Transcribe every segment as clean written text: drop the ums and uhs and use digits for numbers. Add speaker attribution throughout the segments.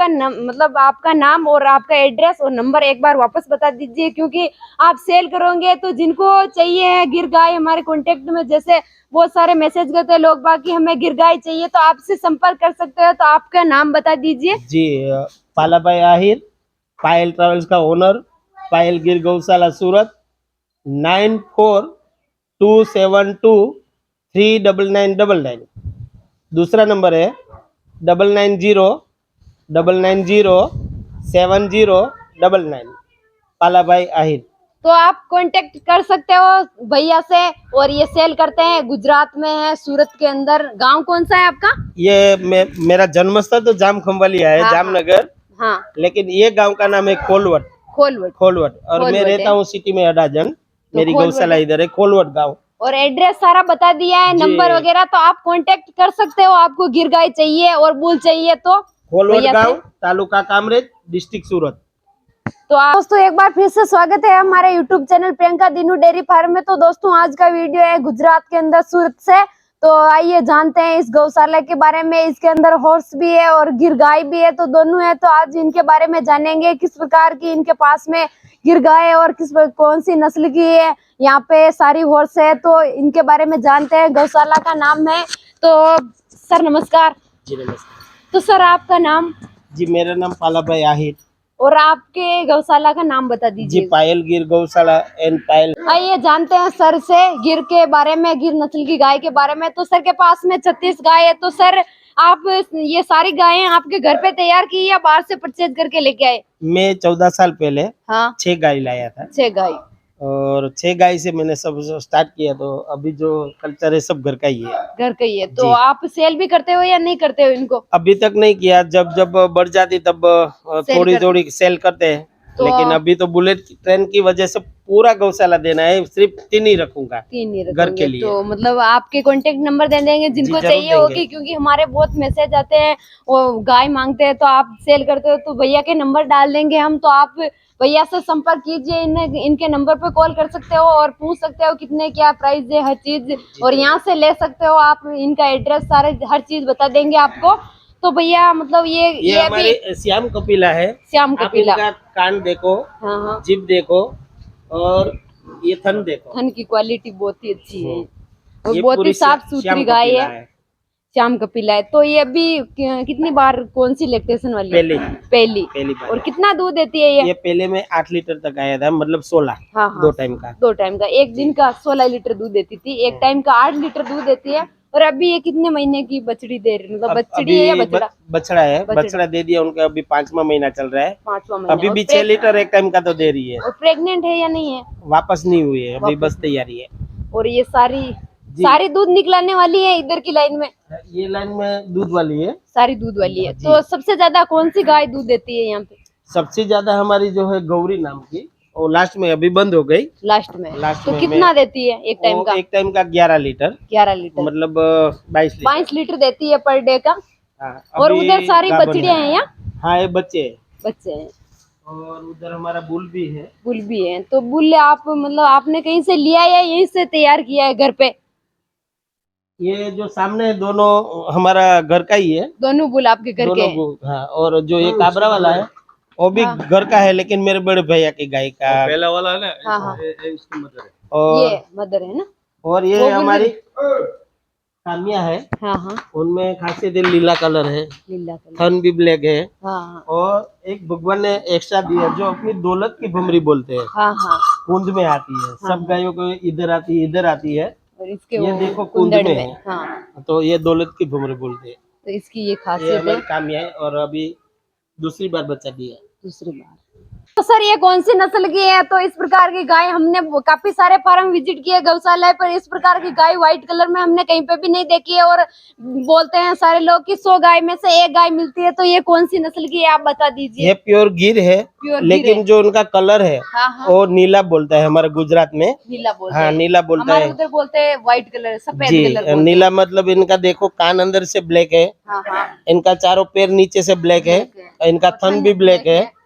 Speaker 1: मतलब आपका नाम और आपका एड्रेस और नंबर एक बार वापस बता दीजिए, क्योंकि आप सेल करोगे तो जिनको चाहिए गिर गाय हमारे कांटेक्ट में, जैसे बहुत सारे मैसेज करते हैं लोग बाकी हमें गिर गाय चाहिए, तो आपसे संपर्क कर सकते हो। तो आपका नाम बता दीजिए।
Speaker 2: जी, पालाभाई आहिर, पायल ट्रेवल्स का ओनर, पायल गिर गौशाला सूरत। 9427239999। दूसरा नंबर है 9909907099। पालाभाई आहिर।
Speaker 1: तो आप कांटेक्ट कर सकते हो भैया से। और ये सेल करते हैं, गुजरात में है, सूरत के अंदर। गांव कौन सा है आपका?
Speaker 2: ये मेरा जन्मस्थल तो जाम खंभालिया है,
Speaker 1: हाँ,
Speaker 2: जामनगर।
Speaker 1: हाँ,
Speaker 2: लेकिन ये गांव का नाम है खोलवट।
Speaker 1: खोलवट।
Speaker 2: खोलवट। और मैं
Speaker 1: खोलवट
Speaker 2: रहता
Speaker 1: है।
Speaker 2: हूँ सिटी में अडाजन।
Speaker 1: तो
Speaker 2: मेरी
Speaker 1: खोलवट
Speaker 2: गौशाला
Speaker 1: है।
Speaker 2: इधर है, खोलवट गांव।
Speaker 1: और एड्रेस सारा बता दिया है,
Speaker 2: जी।
Speaker 1: नंबर वगैरह, तो आप कांटेक्ट कर सकते हो। आपको गिर गाय चाहिए और बुल चाहिए तो
Speaker 2: खोलवट
Speaker 1: भैया
Speaker 2: गांव,
Speaker 1: से।
Speaker 2: तालुका कामरेज, डिस्ट्रिक्ट सूरत।
Speaker 1: तो दोस्तों एक बार फिर से स्वागत है हमारे YouTube channel Priyanka Dinu dairy farm में। तो दोस्तों आज का वीडियो है गुजरात के अंदर सूरत से। तो आइए जानते हैं इस गौशाला के बारे में। इसके अंदर हॉर्स भी है और गिर गाय भी है, तो दोनों है। तो आज इनके बारे में जानेंगे किस प्रकार की इनके पास में गिर गाय है और कौन सी नस्ल की है। यहाँ पे सारी हॉर्स है, तो इनके बारे में जानते हैं। गौशाला का नाम है। तो सर नमस्कार।
Speaker 2: जी नमस्कार।
Speaker 1: तो सर आपका नाम?
Speaker 2: जी मेरा नाम पालाभाई आहिर।
Speaker 1: और आपके गौशाला का नाम बता
Speaker 2: जी
Speaker 1: दीजिए।
Speaker 2: पायल गिर गौशाला एंड पायल।
Speaker 1: आइए जानते हैं सर से गिर के बारे में, गिर नस्ल की गाय के बारे में। तो सर के पास में 36 गाय है। तो सर आप ये सारी गायें आपके घर पे तैयार की या बाहर से परचेज करके लेके आए?
Speaker 2: मैं 14 साल पहले
Speaker 1: हाँ,
Speaker 2: 6 गाय लाया था।
Speaker 1: 6 गाय।
Speaker 2: और 6 गाय से मैंने सब स्टार्ट किया। तो अभी जो कल्चर है सब घर का ही है।
Speaker 1: घर का ही है। तो
Speaker 2: जी।
Speaker 1: आप सेल भी करते हो या नहीं करते हो इनको?
Speaker 2: अभी तक नहीं किया, जब जब बढ़ जाती तब
Speaker 1: सेल
Speaker 2: थोड़ी
Speaker 1: करते।
Speaker 2: थोड़ी सेल करते हैं।
Speaker 1: तो
Speaker 2: लेकिन अभी तो बुलेट ट्रेन की वजह से पूरा गौशाला देना है, सिर्फ 3 ही रखूंगा
Speaker 1: 3 ही
Speaker 2: घर
Speaker 1: रखोगे।
Speaker 2: के लिए।
Speaker 1: तो मतलब आपके कांटेक्ट नंबर दे देंगे जिनको
Speaker 2: जरूर
Speaker 1: चाहिए
Speaker 2: देंगे।
Speaker 1: होगी, क्योंकि हमारे बहुत मैसेज आते हैं वो गाय मांगते हैं। तो आप सेल करते हो तो भैया के नंबर डाल देंगे हम। तो आप भैया से संपर्क कीजिए, इनके नंबर पे कॉल कर सकते हो और पूछ सकते हो कितने क्या प्राइस है हर चीज। और यहाँ से ले सकते हो आप। इनका एड्रेस सारे हर चीज बता देंगे आपको। तो भैया मतलब ये
Speaker 2: हमारे श्याम कपिला है।
Speaker 1: श्याम
Speaker 2: आप
Speaker 1: कपिला।
Speaker 2: इनका कान देखो,
Speaker 1: हाँ, हाँ।
Speaker 2: जिप देखो और ये थन देखो।
Speaker 1: थन की क्वालिटी बहुत ही अच्छी है और
Speaker 2: ये
Speaker 1: बहुत ही
Speaker 2: पूरी
Speaker 1: साफ
Speaker 2: श्याम
Speaker 1: सुथरी गाय
Speaker 2: कपिला
Speaker 1: है। श्याम कपिला है। तो ये अभी कितनी बार कौन सी लैक्टेशन वाली है?
Speaker 2: पहली
Speaker 1: और
Speaker 2: बार।
Speaker 1: कितना दूध देती है ये?
Speaker 2: ये पहले में 8 लीटर तक आया था, मतलब 16।
Speaker 1: हाँ, हाँ।
Speaker 2: 2 टाइम का।
Speaker 1: 2 टाइम का। एक दिन का 16 लीटर दूध देती थी, एक टाइम का 8 लीटर दूध देती है। और अभी ये कितने महीने की बछड़ी दे रही है? मतलब बछड़ी है या बछड़ा?
Speaker 2: बछड़ा है। बछड़ा दे दिया उनका, अभी 5वां महीना चल रहा है।
Speaker 1: 5वां महीना।
Speaker 2: अभी भी 6 लीटर एक टाइम का तो दे रही है।
Speaker 1: और प्रेग्नेंट है या नहीं है?
Speaker 2: वापस नहीं हुई है, अभी बस तैयारी है।
Speaker 1: और ये सारी दूध निकलाने वाली है इधर की लाइन में?
Speaker 2: ये लाइन में दूध वाली है,
Speaker 1: सारी दूध वाली है। तो सबसे ज्यादा कौन सी गाय दूध देती है यहाँ पे?
Speaker 2: सबसे ज्यादा हमारी जो है गौरी नाम की, वो लास्ट में अभी बंद हो गई।
Speaker 1: लास्ट में। तो
Speaker 2: में
Speaker 1: कितना देती है एक टाइम का?
Speaker 2: एक टाइम का 11 लीटर।
Speaker 1: 11 लीटर।
Speaker 2: मतलब 22 लीटर।
Speaker 1: 22 लीटर देती है पर डे का।
Speaker 2: हाँ,
Speaker 1: और
Speaker 2: अभी
Speaker 1: उधर सारी
Speaker 2: गाभण
Speaker 1: बछड़ियां हैं यहाँ?
Speaker 2: हाँ, ये बच्चे हैं।
Speaker 1: बच्चे हैं।
Speaker 2: और उधर हमारा बुल भी है।
Speaker 1: बुल भी है। तो बुल आप मतलब आपने कहीं से लिया या यहीं से तैयार किया है घर पे?
Speaker 2: ये जो सामने है दोनों हमारा घर का ही है।
Speaker 1: दोनों बुल आपके घर के हैं?
Speaker 2: हाँ। और जो ये काबरा वाला है वो भी घर का है, लेकिन मेरे बड़े भैया की गाय का। पहला वाला है ना।
Speaker 1: हाँ, हाँ।
Speaker 2: इसकी मदर है। और
Speaker 1: ये मदर है ना।
Speaker 2: और ये हमारी कामिया है।
Speaker 1: हाँ, हाँ।
Speaker 2: उनमें खासियत नीला कलर है,
Speaker 1: नीला कलर।
Speaker 2: थन भी ब्लैक है।
Speaker 1: हाँ, हाँ।
Speaker 2: और एक भगवान ने एक्स्ट्रा दिया जो अपनी दौलत की भमरी बोलते हैं।
Speaker 1: हाँ, हाँ।
Speaker 2: कुंज में आती है। सब गायों को इधर आती है, इधर आती है।
Speaker 1: और इसके
Speaker 2: ये देखो कुंज में है।
Speaker 1: हाँ।
Speaker 2: तो ये दौलत की भमरी बोलते हैं।
Speaker 1: तो इसकी ये
Speaker 2: ये
Speaker 1: खासियत है।
Speaker 2: हमारी कामिया है और अभी दूसरी बार बच्चा दिया।
Speaker 1: दूसरी बार। तो सर ये कौन सी नस्ल की है? तो इस प्रकार की गाय हमने काफी सारे फार्म विजिट किए गौशाला पर, इस प्रकार की गाय व्हाइट कलर में हमने कहीं पे भी नहीं देखी है। और बोलते हैं सारे लोग कि 100 गाय में से 1 गाय मिलती है। तो ये कौन सी नस्ल की है आप बता दीजिए।
Speaker 2: ये प्योर गिर है।
Speaker 1: प्योर
Speaker 2: लेकिन जो उनका कलर है
Speaker 1: हाँ, हाँ।
Speaker 2: वो नीला बोलता है हमारे गुजरात में।
Speaker 1: नीला बोलते
Speaker 2: हाँ,
Speaker 1: हैं।
Speaker 2: नीला बोलता
Speaker 1: हमारे
Speaker 2: है।
Speaker 1: उधर बोलते हैं व्हाइट कलर, सफेद
Speaker 2: जी,
Speaker 1: कलर बोलते
Speaker 2: नीला मतलब इनका देखो कान अंदर से ब्लैक है।
Speaker 1: हैं। हाँ, हाँ।
Speaker 2: इनका चारों पैर नीचे से ब्लैक है। इनका थन भी ब्लैक है।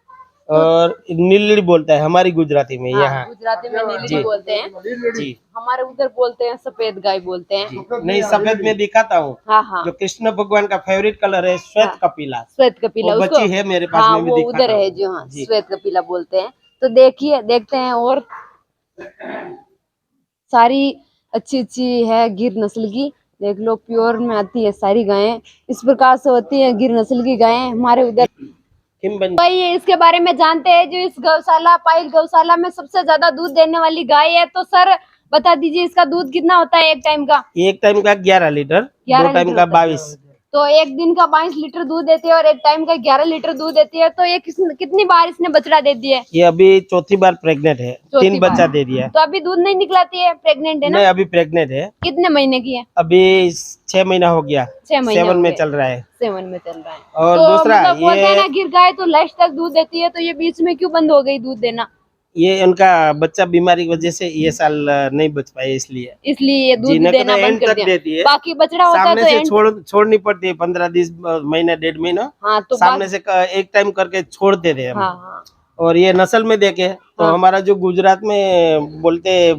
Speaker 2: और नीलड़ी बोलता है हमारी गुजराती में यहाँ।
Speaker 1: गुजराती में नीलड़ी बोलते हैं
Speaker 2: जी
Speaker 1: हमारे उधर बोलते हैं सफेद गाय बोलते हैं।
Speaker 2: नहीं, सफेद में दिखाता हूँ।
Speaker 1: हाँ हाँ
Speaker 2: जो कृष्ण भगवान का फेवरेट कलर है श्वेत कपिला,
Speaker 1: श्वेत कपिला
Speaker 2: वो
Speaker 1: उसको
Speaker 2: बच्ची है मेरे पास
Speaker 1: हाँ
Speaker 2: में भी
Speaker 1: वो
Speaker 2: दिखाता
Speaker 1: उधर है
Speaker 2: हूँ।
Speaker 1: जो हाँ
Speaker 2: जी।
Speaker 1: श्वेत कपिला बोलते हैं। तो देखिए देखते हैं और सारी अच्छी अच्छी है गिर नस्ल की। देख लो प्योर में आती है सारी गायें, इस प्रकार से होती है गिर नस्ल की गायें हमारे उधर।
Speaker 2: किम बन
Speaker 1: भाई ये इसके बारे में जानते हैं जो इस गौशाला पाइल गौशाला में सबसे ज्यादा दूध देने वाली गाय है। तो सर बता दीजिए इसका दूध कितना होता है एक टाइम का?
Speaker 2: एक टाइम का 11 लीटर,
Speaker 1: 11
Speaker 2: दो टाइम
Speaker 1: लीटर
Speaker 2: का
Speaker 1: होता है।
Speaker 2: 22।
Speaker 1: तो एक दिन का 22 लीटर दूध देती है और एक टाइम का 11 लीटर दूध देती है। तो ये कितनी बार इसने बछड़ा दे दिया है?
Speaker 2: ये अभी चौथी बार प्रेग्नेंट है,
Speaker 1: चौथी
Speaker 2: 3
Speaker 1: बार।
Speaker 2: बच्चा दे दिया है।
Speaker 1: तो अभी दूध नहीं निकलाती है, प्रेग्नेंट है ना?
Speaker 2: नहीं, अभी प्रेग्नेंट है।
Speaker 1: कितने महीने की है?
Speaker 2: अभी 6 महीना हो गया,
Speaker 1: 6 महीने
Speaker 2: 7
Speaker 1: हो
Speaker 2: में
Speaker 1: गए।
Speaker 2: चल रहा है।
Speaker 1: 7 में चल रहा है।
Speaker 2: और
Speaker 1: तो
Speaker 2: दूसरा
Speaker 1: मतलब बोलते हैं ना
Speaker 2: ये
Speaker 1: गिर गाय तो लास्ट तक दूध देती है, तो ये बीच में क्यों बंद हो गई दूध देना?
Speaker 2: ये उनका बच्चा बीमारी की वजह से ये साल नहीं बच पाए, इसलिए
Speaker 1: इसलिए ये
Speaker 2: जी,
Speaker 1: दूध
Speaker 2: नहीं तो
Speaker 1: देना बंद
Speaker 2: एंड
Speaker 1: कर
Speaker 2: तक
Speaker 1: दिया।
Speaker 2: देती है।
Speaker 1: बाकी बछड़ा होता है
Speaker 2: सामने
Speaker 1: तो
Speaker 2: से
Speaker 1: एंड
Speaker 2: छोड़नी पड़ती है 15-20 महीना, 1.5 महीना
Speaker 1: हाँ तो
Speaker 2: सामने से एक टाइम करके छोड़ते थे हम।
Speaker 1: हाँ हाँ
Speaker 2: और ये नस्ल में देखे तो
Speaker 1: हाँ।
Speaker 2: हमारा जो गुजरात में बोलते हैं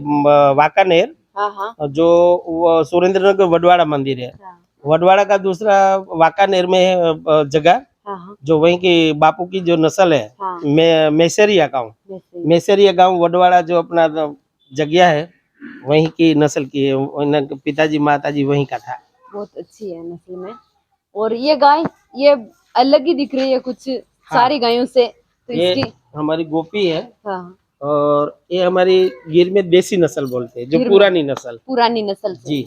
Speaker 2: वाकानेर,
Speaker 1: हाँ हाँ
Speaker 2: जो वो सुरेंद्रनगर वडवाड़ा मंदिर है,
Speaker 1: हाँ
Speaker 2: वडवाड़ा का दूसरा वाकानेर में है जगह,
Speaker 1: हाँ
Speaker 2: जो वहीं की बापू की जो नस्ल है
Speaker 1: हाँ
Speaker 2: मैसेरिया गाँव,
Speaker 1: वैसे ही।
Speaker 2: मैसेरिया गाँव वडवाड़ा जो अपना जगह है वहीं की नस्ल की है। उनके पिताजी माताजी वहीं का था।
Speaker 1: बहुत अच्छी है नस्ल में। और ये गाय ये अलग ही दिख रही है कुछ सारी गायों से। तो
Speaker 2: ये
Speaker 1: इसकी
Speaker 2: हमारी गोपी है
Speaker 1: हाँ
Speaker 2: और ये हमारी गिर में देसी नस्ल बोलते हैं, जो
Speaker 1: गिर में।
Speaker 2: पुरानी नस्ल।
Speaker 1: पुरानी नस्ल से।
Speaker 2: जी।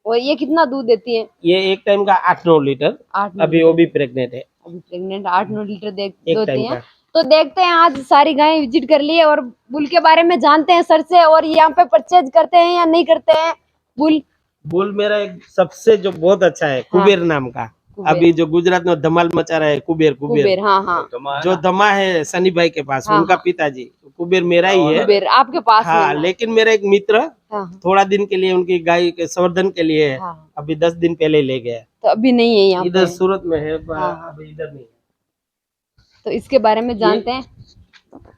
Speaker 1: और ये कितना दूध देती है?
Speaker 2: ये एक टाइम का 8-9 लीटर,
Speaker 1: 8-9
Speaker 2: अभी वो भी प्रेग्नेंट है,
Speaker 1: अभी प्रेग्नेंट 8-9 लीटर
Speaker 2: एक
Speaker 1: देती
Speaker 2: टाइम
Speaker 1: है।
Speaker 2: का।
Speaker 1: तो देखते हैं आज सारी गायें विजिट कर लिए और बुल के बारे में जानते हैं सर से। और यहाँ पे परचेज करते हैं या नहीं करते हैं बुल?
Speaker 2: बुल मेरा एक सबसे जो बहुत अच्छा है कुबेर नाम का,
Speaker 1: कुबेर।
Speaker 2: अभी जो गुजरात में धमाल मचा रहा है कुबेर।
Speaker 1: कुबेर हाँ हाँ
Speaker 2: जो दमा है सनी भाई के पास,
Speaker 1: हाँ,
Speaker 2: उनका
Speaker 1: हाँ।
Speaker 2: पिताजी कुबेर मेरा ही है।
Speaker 1: कुबेर आपके पास में
Speaker 2: हाँ,
Speaker 1: है ना?
Speaker 2: लेकिन मेरा एक मित्र
Speaker 1: हाँ
Speaker 2: थोड़ा दिन के लिए उनकी गाय के संवर्धन के लिए
Speaker 1: हाँ
Speaker 2: अभी 10 दिन पहले ले गया।
Speaker 1: तो अभी नहीं है यहाँ
Speaker 2: इधर
Speaker 1: पे।
Speaker 2: सूरत में है,
Speaker 1: हाँ।
Speaker 2: अभी इधर नहीं है।
Speaker 1: तो इसके बारे में जानते हैं।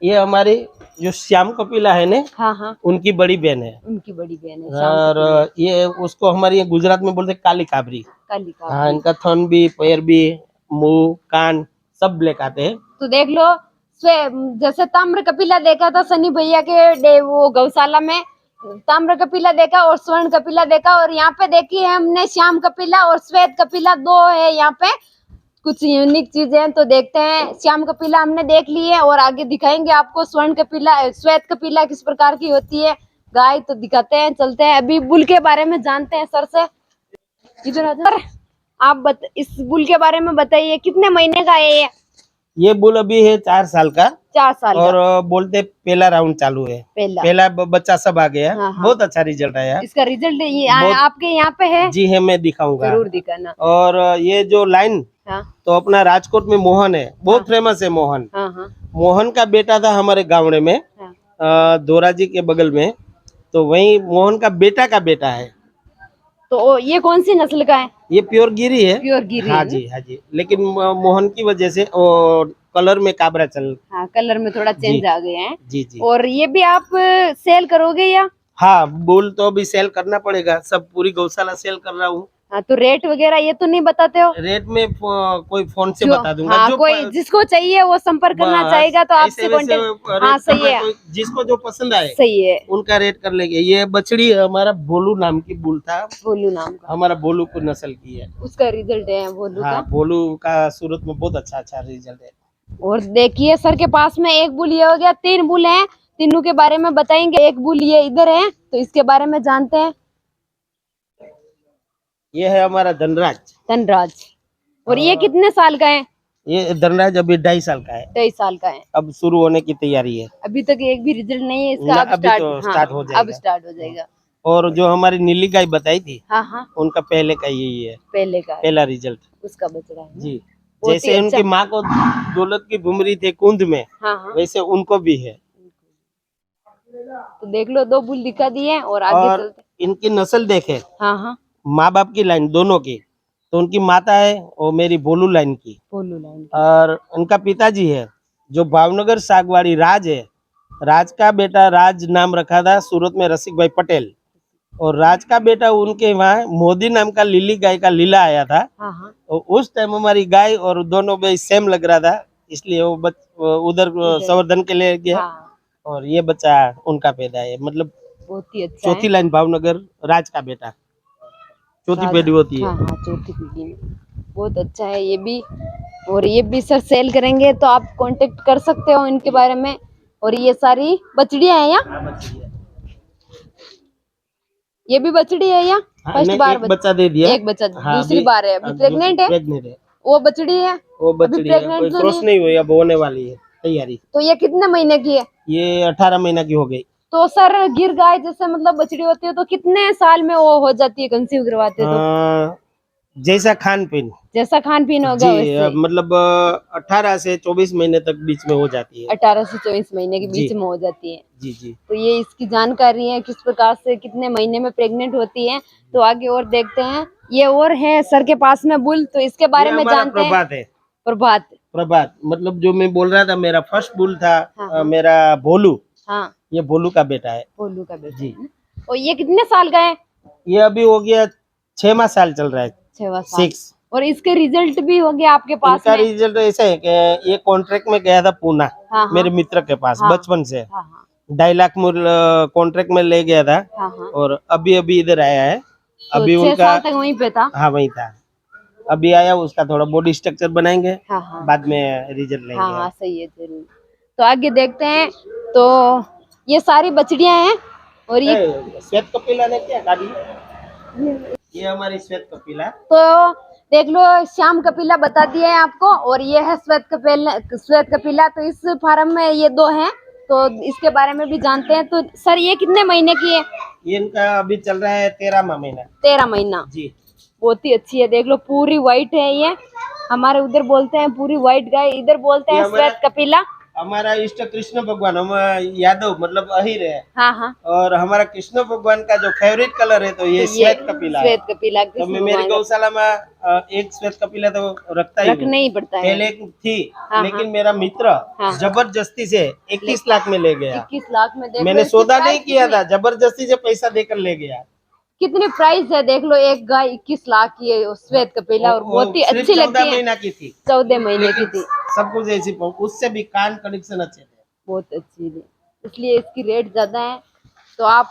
Speaker 2: ये हमारी जो श्याम कपिला है ना,
Speaker 1: हाँ हाँ
Speaker 2: उनकी बड़ी बहन है।
Speaker 1: उनकी बड़ी बहन है शाम
Speaker 2: और ये उसको हमारे ये गुजरात में बोलते हैं काली काबरी।
Speaker 1: काली का।
Speaker 2: हाँ, इनका थन भी, पैर भी, मुंह, कान सब ब्लैक आते हैं।
Speaker 1: तो देख लो जैसे ताम्र कपिला देखा था सनी भैया के वो गौशाला में, ताम्र कपिला देखा और स्वर्ण कपिला देखा। और यहाँ पे देखी है हमने श्याम कपिला और श्वेत कपिला, दो है यहाँ पे कुछ यूनिक चीजें। तो देखते हैं, श्याम कपिला हमने देख ली है और आगे दिखाएंगे आपको स्वर्ण कपिला श्वेत कपिला किस प्रकार की होती है गाय। तो दिखाते हैं, चलते हैं अभी बुल के बारे में जानते हैं सर से। इधर सर आप इस बुल के बारे में बताइए कितने महीने का है
Speaker 2: ये बुल अभी है 4 साल का
Speaker 1: 4 साल
Speaker 2: और
Speaker 1: का
Speaker 2: बोलते पहला राउंड चालू है,
Speaker 1: पहला
Speaker 2: बच्चा सब आ गया।
Speaker 1: हाँ, हाँ।
Speaker 2: बहुत अच्छा रिजल्ट आया।
Speaker 1: इसका रिजल्ट ये
Speaker 2: बहुत-
Speaker 1: आपके यहाँ पे है?
Speaker 2: जी है, मैं दिखाऊंगा
Speaker 1: जरूर दिखाना।
Speaker 2: और ये जो लाइन
Speaker 1: हाँ
Speaker 2: तो अपना राजकोट में मोहन है, बहुत फेमस है मोहन।
Speaker 1: हाँ हाँ
Speaker 2: मोहन का बेटा था हमारे गाँव में,
Speaker 1: हाँ।
Speaker 2: दोराजी के बगल में, तो वही मोहन का बेटा है।
Speaker 1: तो ये कौन सी नस्ल का है?
Speaker 2: ये प्योर गिरी है।
Speaker 1: प्योर गिरी
Speaker 2: हाँ
Speaker 1: है ना?
Speaker 2: जी, हाँ जी, लेकिन मोहन की वजह से और कलर में काबरा चल।
Speaker 1: हाँ कलर में थोड़ा चेंज
Speaker 2: जी।
Speaker 1: आ गए हैं।
Speaker 2: जी जी।
Speaker 1: और ये भी आप सेल करोगे या?
Speaker 2: हाँ, बुल तो अभी सेल करना पड़ेगा, सब पूरी गौशाला सेल कर रहा हूँ।
Speaker 1: हाँ तो रेट वगैरह ये तो नहीं बताते हो?
Speaker 2: रेट में कोई फोन से बता दूंगा।
Speaker 1: हाँ
Speaker 2: जो
Speaker 1: कोई जिसको चाहिए वो संपर्क करना
Speaker 2: बस
Speaker 1: चाहेगा तो
Speaker 2: ऐसे
Speaker 1: आपसे
Speaker 2: वैसे
Speaker 1: कांटेक्ट।
Speaker 2: रेट
Speaker 1: हाँ सही
Speaker 2: करना,
Speaker 1: है,
Speaker 2: कोई जिसको जो पसंद आए
Speaker 1: सही है।
Speaker 2: उनका रेट कर लेंगे। ये बछड़ी हमारा भोलू नाम की बुल था,
Speaker 1: भोलू नाम का
Speaker 2: हमारा भोलू को नस्ल की है।
Speaker 1: उसका रिजल्ट है भोलू
Speaker 2: हाँ,
Speaker 1: का।
Speaker 2: भोलू का सूरत में बहुत अच्छा रिजल्ट है।
Speaker 1: और देखिए सर के पास में एक बुल ये हो गया, 3 बुल हैं, तीनों के बारे में बताएंगे। एक बुल ये इधर है तो इसके बारे में जानते हैं।
Speaker 2: ये है हमारा धनराज।
Speaker 1: धनराज। और ये कितने साल का है?
Speaker 2: ये धनराज अभी 2.5 साल का है,
Speaker 1: 23 साल का है।
Speaker 2: अब शुरू होने की तैयारी है।
Speaker 1: अभी तक एक भी रिजल्ट नहीं है इसका?
Speaker 2: ना,
Speaker 1: अब
Speaker 2: अभी
Speaker 1: स्टार्ट
Speaker 2: तो स्टार्ट हो जाएगा।
Speaker 1: अब स्टार्ट हो जाएगा।
Speaker 2: और जो हमारी नीली गाय बताई थी,
Speaker 1: हाँ हाँ
Speaker 2: उनका पहले का यही है,
Speaker 1: पहले का है,
Speaker 2: पहला रिजल्ट।
Speaker 1: उसका बच रहा है ना?
Speaker 2: जी,
Speaker 1: बहुत ही
Speaker 2: जैसे
Speaker 1: अच्छा।
Speaker 2: उनकी माँ को दौलत की घुमरी थी कुंद में,
Speaker 1: हाँ हाँ
Speaker 2: वैसे उनको भी है।
Speaker 1: तो देख लो 2 बुल दिखा दिए और आगे
Speaker 2: और
Speaker 1: चलते।
Speaker 2: इनकी नस्ल देखे,
Speaker 1: हाँ हाँ
Speaker 2: माँ बाप की लाइन दोनों की, तो उनकी माता है वो मेरी भोलू लाइन की,
Speaker 1: भोलू लाइन
Speaker 2: और उनका पिताजी है जो भावनगर सागवाड़ी राज है, राज का बेटा राज नाम रखा था सूरत में रसिक भाई पटेल, और राज का बेटा उनके वहाँ मोदी नाम का लिली गाय का लीला आया था।
Speaker 1: हाँ हाँ
Speaker 2: और उस टाइम हमारी गाय और दोनों भाई सेम लग रहा था, इसलिए वो उधर संवर्धन के लिए गया।
Speaker 1: हाँ,
Speaker 2: और ये बच्चा उनका पैदा है, मतलब
Speaker 1: बहुत ही अच्छा है।
Speaker 2: चौथी लाइन भावनगर राज का बेटा, चौथी
Speaker 1: राज-
Speaker 2: पीढ़ी होती है।
Speaker 1: हाँ हाँ, चौथी पीढ़ी में बहुत अच्छा है ये भी। और ये भी सर सेल करेंगे तो आप कांटेक्ट कर सकते हो इनके बारे में। और ये सारी बछड़ियां हैं यहाँ,
Speaker 2: हाँ, बच्ची है।
Speaker 1: ये भी बछड़ी है या
Speaker 2: हाँ,
Speaker 1: फर्स्ट
Speaker 2: नहीं,
Speaker 1: बार
Speaker 2: एक बच्चा दे दिया।
Speaker 1: एक बच्चा
Speaker 2: हाँ,
Speaker 1: दूसरी बार है, अभी प्रेग्नेंट है।
Speaker 2: प्रेग्नेंट है,
Speaker 1: वो बछड़ी है,
Speaker 2: वो
Speaker 1: अभी
Speaker 2: बच्ची है,
Speaker 1: प्रेग्नेंट
Speaker 2: कोई
Speaker 1: तो
Speaker 2: क्रॉस नहीं हुई, अब होने वाली है तैयारी।
Speaker 1: तो ये कितने महीने की है?
Speaker 2: ये 18 महीना की हो गई।
Speaker 1: तो सर गिर गाय जैसे मतलब बछड़ी होती है तो कितने साल में वो हो जाती है, कंसीव करवाते हैं तो?
Speaker 2: जैसा खान पीन
Speaker 1: जैसा खान पीन होगा
Speaker 2: जी,
Speaker 1: वैसे
Speaker 2: मतलब 18 से 24 महीने तक बीच में हो जाती है।
Speaker 1: 18 से 24 महीने के
Speaker 2: जी।
Speaker 1: बीच में हो जाती है।
Speaker 2: जी जी।
Speaker 1: तो ये इसकी जानकारी है किस प्रकार से कितने महीने में प्रेग्नेंट होती है। तो आगे और देखते हैं। ये और है सर के पास में बुल, तो इसके बारे
Speaker 2: ये
Speaker 1: में
Speaker 2: हमारा
Speaker 1: जानते हैं।
Speaker 2: प्रभात है।
Speaker 1: प्रभात।
Speaker 2: प्रभात मतलब जो मैं बोल रहा था, मेरा फर्स्ट बुल था।
Speaker 1: हाँ, हाँ।
Speaker 2: मेरा भोलू,
Speaker 1: हाँ,
Speaker 2: ये भोलू का बेटा है।
Speaker 1: भोलू का बेटा
Speaker 2: जी।
Speaker 1: है ना? और ये कितने साल का है?
Speaker 2: ये अभी हो गया 6 साल चल रहा है।
Speaker 1: 6 साल।
Speaker 2: 6।
Speaker 1: और इसके रिजल्ट भी हो गया आपके पास
Speaker 2: इनका
Speaker 1: में?
Speaker 2: रिजल्ट ऐसा है कि ये कॉन्ट्रैक्ट में गया था पूना,
Speaker 1: हाँ, हाँ।
Speaker 2: मेरे मित्र के पास
Speaker 1: हाँ।
Speaker 2: बचपन से।
Speaker 1: हाँ हाँ
Speaker 2: 2.5 लाख मूल्य कॉन्ट्रैक्ट में ले गया था।
Speaker 1: हाँ हाँ।
Speaker 2: और अभी अभी इधर आया है।
Speaker 1: तो
Speaker 2: अभी
Speaker 1: 6
Speaker 2: उनका
Speaker 1: साल तक वहीं पे था।
Speaker 2: हाँ वही था, अभी आया, उसका थोड़ा बॉडी स्ट्रक्चर बनाएंगे,
Speaker 1: हाँ हाँ
Speaker 2: बाद में रिजल्ट लेंगे।
Speaker 1: हाँ हाँ, सही है, जरूर। तो आगे देखते हैं। तो ये सारी बछड़ियां हैं। और ये
Speaker 2: श्वेत कपिला ने क्या काटी? ये हमारी श्वेत कपिला।
Speaker 1: तो देख लो, श्याम कपिला बता दिया है आपको। और ये है श्वेत कपिला। श्वेत कपिला तो इस फार्म में ये 2 हैं, तो इसके बारे में भी जानते हैं। तो सर ये कितने महीने की है?
Speaker 2: ये इनका अभी चल रहा है 13वां महीना।
Speaker 1: 13 महीना।
Speaker 2: जी।
Speaker 1: बहुत ही अच्छी है, देख लो पूरी व्हाइट है ये। हमारे उधर बोलते हैं पूरी व्हाइट गाय, इधर बोलते हैं
Speaker 2: ये हमारा-
Speaker 1: श्वेत कपिला।
Speaker 2: हमारा इष्ट कृष्ण भगवान, हम यादव मतलब अहिर है।
Speaker 1: हाँ हाँ,
Speaker 2: और हमारा कृष्ण भगवान का जो फेवरेट कलर है तो ये
Speaker 1: तो
Speaker 2: श्वेत कपिला है।
Speaker 1: श्वेत कपिला
Speaker 2: तो
Speaker 1: कृष्ण
Speaker 2: मैं मेरी
Speaker 1: भगवान का
Speaker 2: गौशाला में एक श्वेत कपिला तो रखता ही हूँ।
Speaker 1: रखना ही पड़ता है।
Speaker 2: पहले एक थी,
Speaker 1: हाँ,
Speaker 2: लेकिन मेरा मित्र
Speaker 1: हाँ।
Speaker 2: जबरदस्ती से 21 लाख में ले गया।
Speaker 1: 21 लाख में देख लो
Speaker 2: मैंने
Speaker 1: इसकी
Speaker 2: सौदा
Speaker 1: प्राइस
Speaker 2: नहीं किया
Speaker 1: कितनी-
Speaker 2: था, जबरदस्ती से पैसा देकर ले गया।
Speaker 1: कितनी प्राइस है देख लो, एक गाय 21 लाख की है श्वेत कपिला। और बहुत ही
Speaker 2: सिर्फ
Speaker 1: अच्छी
Speaker 2: 14
Speaker 1: लगती है।
Speaker 2: महीना की थी,
Speaker 1: 14 महीने की थी।
Speaker 2: सब कुछ ऐसी, उससे भी कान कनेक्शन अच्छे थे।
Speaker 1: बहुत अच्छी थी, इसलिए इसकी रेट ज्यादा है। तो आप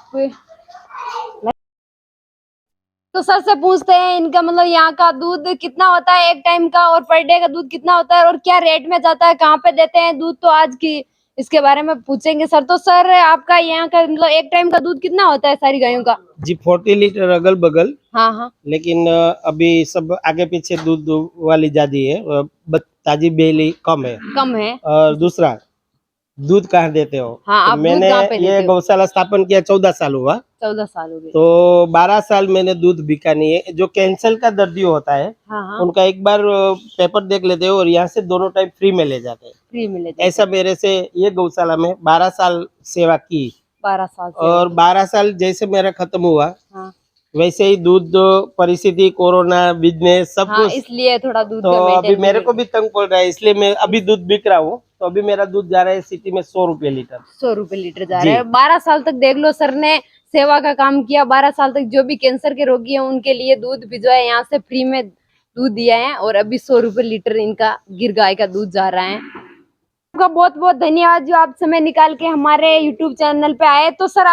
Speaker 1: तो सर से पूछते हैं इनका मतलब यहाँ का दूध कितना होता है एक टाइम का, और पर डे का दूध कितना होता है, और क्या रेट में जाता है, कहाँ पे देते हैं दूध। तो आज की इसके बारे में पूछेंगे सर। तो सर आपका यहाँ का मतलब एक टाइम का दूध कितना होता है सारी गायों का?
Speaker 2: जी 40 लीटर अगल बगल।
Speaker 1: हाँ हाँ,
Speaker 2: लेकिन अभी सब आगे पीछे दूध वाली ज्यादा है, ताजी बेली कम है।
Speaker 1: कम है।
Speaker 2: और दूसरा, दूध कहाँ देते हो?
Speaker 1: हाँ,
Speaker 2: तो
Speaker 1: आप दूध
Speaker 2: मैंने
Speaker 1: कहाँ पे देते
Speaker 2: ये
Speaker 1: हो?
Speaker 2: गौशाला स्थापन किया 14 साल हुआ,
Speaker 1: 14 साल हो गए।
Speaker 2: तो 12 साल मैंने दूध बिका नहीं है। जो कैंसर का दर्दी होता है
Speaker 1: हाँ हाँ,
Speaker 2: उनका एक बार पेपर देख लेते हो और यहाँ से दोनों टाइम फ्री में ले जाते हैं।
Speaker 1: फ्री में लेते
Speaker 2: ऐसा मेरे से ये गौशाला में 12 साल सेवा की।
Speaker 1: 12 साल से।
Speaker 2: और 12 साल जैसे मेरा खत्म हुआ,
Speaker 1: हाँ
Speaker 2: वैसे ही दूध परिस्थिति, कोरोना, बिजनेस सब
Speaker 1: हाँ,
Speaker 2: कुछ,
Speaker 1: इसलिए थोड़ा दूध
Speaker 2: तो
Speaker 1: का
Speaker 2: अभी
Speaker 1: maintain
Speaker 2: मेरे
Speaker 1: करना
Speaker 2: को भी तंग पड़ रहा है, इसलिए मैं अभी दूध बिक रहा हूँ। तो अभी मेरा दूध जा रहा है सिटी में 100 रुपए लीटर।
Speaker 1: 100 रुपए लीटर जा
Speaker 2: जी।
Speaker 1: रहा है। 12 साल तक देख लो सर ने सेवा का काम किया। 12 साल तक जो भी कैंसर के रोगी हैं उनके लिए दूध भिजवाया, यहाँ से फ्री में दूध दिया है। और अभी 100 रुपए लीटर इनका गिर गाय का दूध जा रहा है। आपका बहुत बहुत धन्यवाद जो आप समय निकाल के हमारे YouTube चैनल पे आए। तो सर